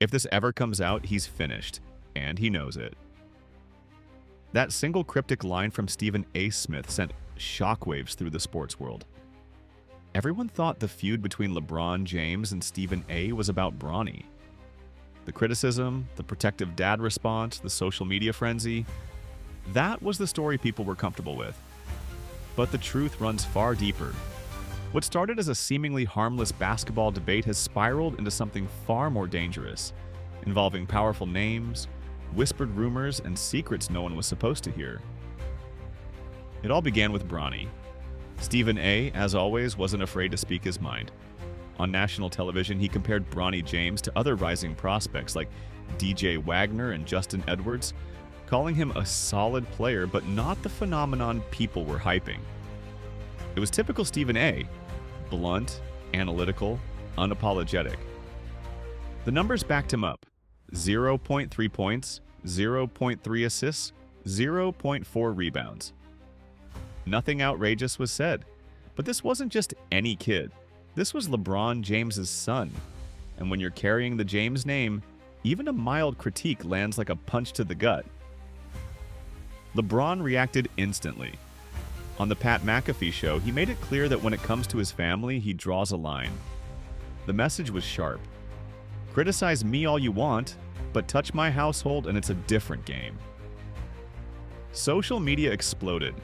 If this ever comes out, he's finished, and he knows it. That single cryptic line from Stephen A. Smith sent shockwaves through the sports world. Everyone thought the feud between LeBron James and Stephen A. was about Bronny. The criticism, the protective dad response, the social media frenzy, that was the story people were comfortable with. But the truth runs far deeper. What started as a seemingly harmless basketball debate has spiraled into something far more dangerous, involving powerful names, whispered rumors, and secrets no one was supposed to hear. It all began with Bronny. Stephen A., as always, wasn't afraid to speak his mind. On national television, he compared Bronny James to other rising prospects like DJ Wagner and Justin Edwards, calling him a solid player but not the phenomenon people were hyping. It was typical Stephen A., blunt, analytical, unapologetic. The numbers backed him up. 0.3 points, 0.3 assists, 0.4 rebounds. Nothing outrageous was said. But this wasn't just any kid. This was LeBron James's son. And when you're carrying the James name, even a mild critique lands like a punch to the gut. LeBron reacted instantly. On the Pat McAfee show, he made it clear that when it comes to his family, he draws a line. The message was sharp. Criticize me all you want, but touch my household and it's a different game. Social media exploded.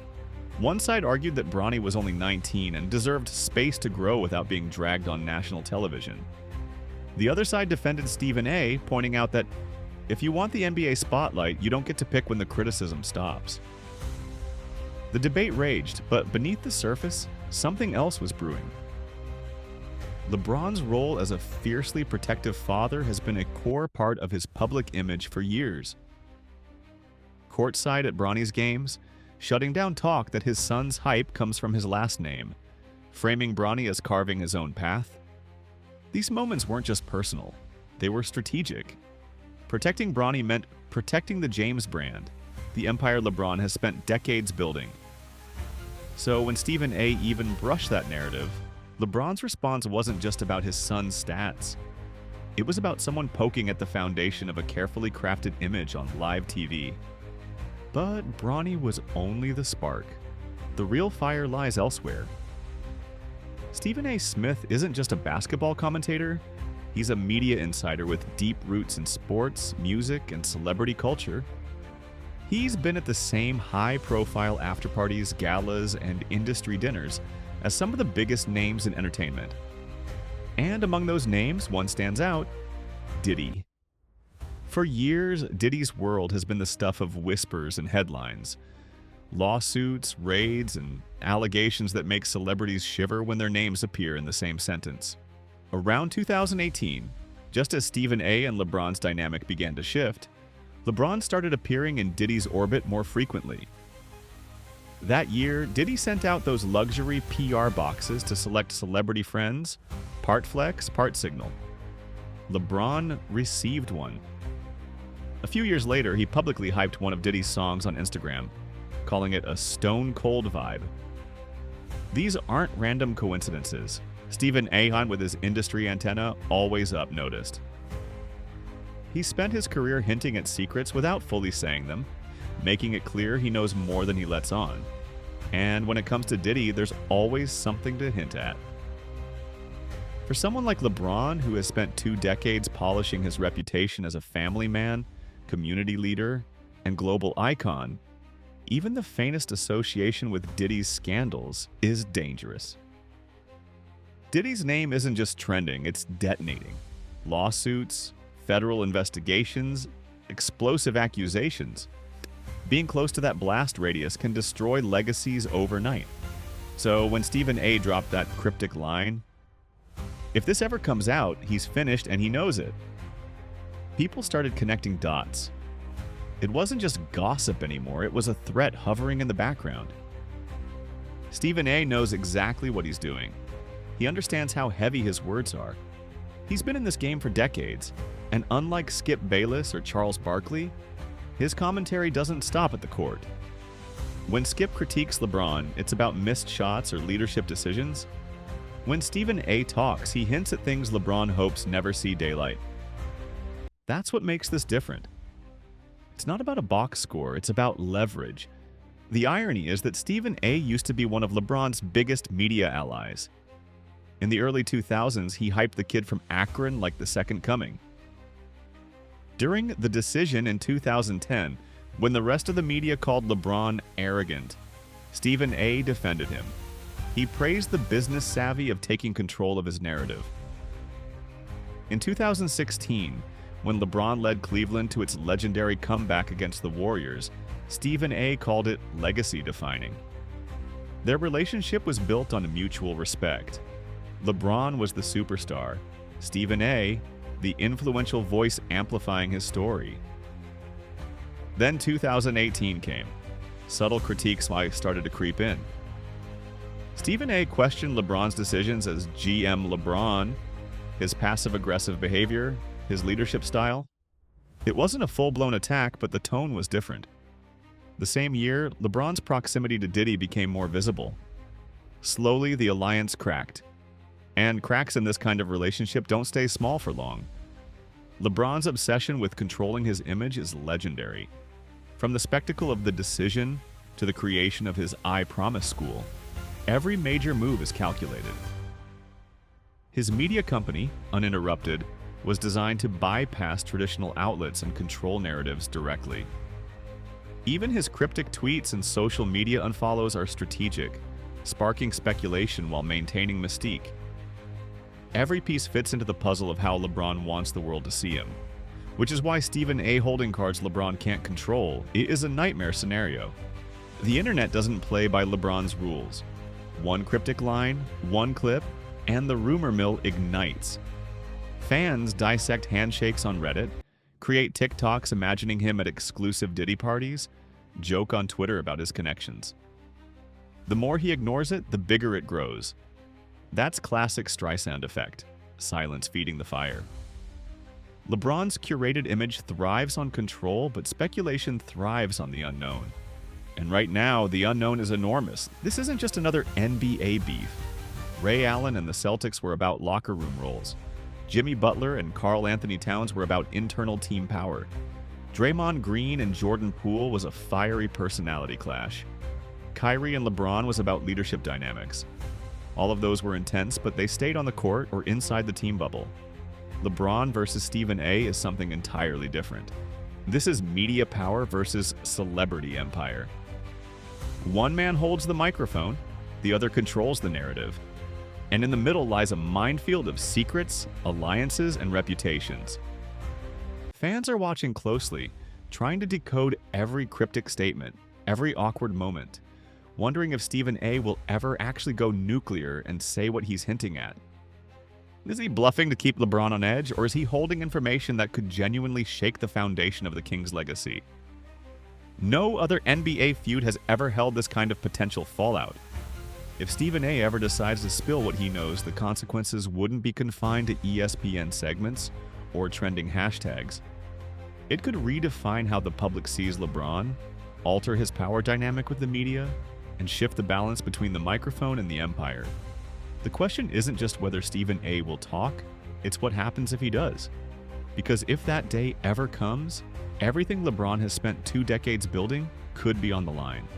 One side argued that Bronny was only 19 and deserved space to grow without being dragged on national television. The other side defended Stephen A., pointing out that if you want the NBA spotlight, you don't get to pick when the criticism stops. The debate raged, but beneath the surface, something else was brewing. LeBron's role as a fiercely protective father has been a core part of his public image for years. Courtside at Bronny's games, shutting down talk that his son's hype comes from his last name, framing Bronny as carving his own path. These moments weren't just personal, they were strategic. Protecting Bronny meant protecting the James brand, the empire LeBron has spent decades building. So when Stephen A. even brushed that narrative, LeBron's response wasn't just about his son's stats. It was about someone poking at the foundation of a carefully crafted image on live TV. But Bronny was only the spark. The real fire lies elsewhere. Stephen A. Smith isn't just a basketball commentator. He's a media insider with deep roots in sports, music, and celebrity culture. He's been at the same high-profile after-parties, galas, and industry dinners as some of the biggest names in entertainment. And among those names, one stands out: Diddy. For years, Diddy's world has been the stuff of whispers and headlines. Lawsuits, raids, and allegations that make celebrities shiver when their names appear in the same sentence. Around 2018, just as Stephen A. and LeBron's dynamic began to shift, LeBron started appearing in Diddy's orbit more frequently. That year, Diddy sent out those luxury PR boxes to select celebrity friends, part flex, part signal. LeBron received one. A few years later, he publicly hyped one of Diddy's songs on Instagram, calling it a stone-cold vibe. These aren't random coincidences. Stephen A. with his industry antenna always up noticed. He spent his career hinting at secrets without fully saying them, making it clear he knows more than he lets on. And when it comes to Diddy, there's always something to hint at. For someone like LeBron, who has spent 2 decades polishing his reputation as a family man, community leader, and global icon, even the faintest association with Diddy's scandals is dangerous. Diddy's name isn't just trending, it's detonating. Lawsuits, federal investigations, explosive accusations. Being close to that blast radius can destroy legacies overnight. So when Stephen A. dropped that cryptic line, "If this ever comes out, he's finished and he knows it," people started connecting dots. It wasn't just gossip anymore, it was a threat hovering in the background. Stephen A. knows exactly what he's doing. He understands how heavy his words are. He's been in this game for decades, and unlike Skip Bayless or Charles Barkley, his commentary doesn't stop at the court. When Skip critiques LeBron, it's about missed shots or leadership decisions. When Stephen A. talks, he hints at things LeBron hopes never see daylight. That's what makes this different. It's not about a box score, it's about leverage. The irony is that Stephen A. used to be one of LeBron's biggest media allies. In the early 2000s, he hyped the kid from Akron like the second coming. During the decision in 2010, when the rest of the media called LeBron arrogant, Stephen A. defended him. He praised the business savvy of taking control of his narrative. In 2016, when LeBron led Cleveland to its legendary comeback against the Warriors, Stephen A. called it legacy-defining. Their relationship was built on mutual respect. LeBron was the superstar, Stephen A., the influential voice amplifying his story. Then 2018 came. Subtle critiques started to creep in. Stephen A. questioned LeBron's decisions as GM LeBron, his passive-aggressive behavior, his leadership style. It wasn't a full-blown attack, but the tone was different. The same year, LeBron's proximity to Diddy became more visible. Slowly, the alliance cracked. And cracks in this kind of relationship don't stay small for long. LeBron's obsession with controlling his image is legendary. From the spectacle of the decision to the creation of his I Promise school, every major move is calculated. His media company, Uninterrupted, was designed to bypass traditional outlets and control narratives directly. Even his cryptic tweets and social media unfollows are strategic, sparking speculation while maintaining mystique. Every piece fits into the puzzle of how LeBron wants the world to see him, which is why Stephen A. holding cards LeBron can't control is a nightmare scenario. The internet doesn't play by LeBron's rules. One cryptic line, one clip, and the rumor mill ignites. Fans dissect handshakes on Reddit, create TikToks imagining him at exclusive Diddy parties, joke on Twitter about his connections. The more he ignores it, the bigger it grows. That's classic Streisand effect, silence feeding the fire. LeBron's curated image thrives on control, but speculation thrives on the unknown. And right now, the unknown is enormous. This isn't just another NBA beef. Ray Allen and the Celtics were about locker room roles. Jimmy Butler and Karl Anthony Towns were about internal team power. Draymond Green and Jordan Poole was a fiery personality clash. Kyrie and LeBron was about leadership dynamics. All of those were intense, but they stayed on the court or inside the team bubble. LeBron versus Stephen A. is something entirely different. This is media power versus celebrity empire. One man holds the microphone, the other controls the narrative. And in the middle lies a minefield of secrets, alliances, and reputations. Fans are watching closely, trying to decode every cryptic statement, every awkward moment, wondering if Stephen A. will ever actually go nuclear and say what he's hinting at. Is he bluffing to keep LeBron on edge, or is he holding information that could genuinely shake the foundation of the King's legacy? No other NBA feud has ever held this kind of potential fallout. If Stephen A. ever decides to spill what he knows, the consequences wouldn't be confined to ESPN segments or trending hashtags. It could redefine how the public sees LeBron, alter his power dynamic with the media, and shift the balance between the microphone and the empire. The question isn't just whether Stephen A. will talk, it's what happens if he does. Because if that day ever comes, everything LeBron has spent 2 decades building could be on the line.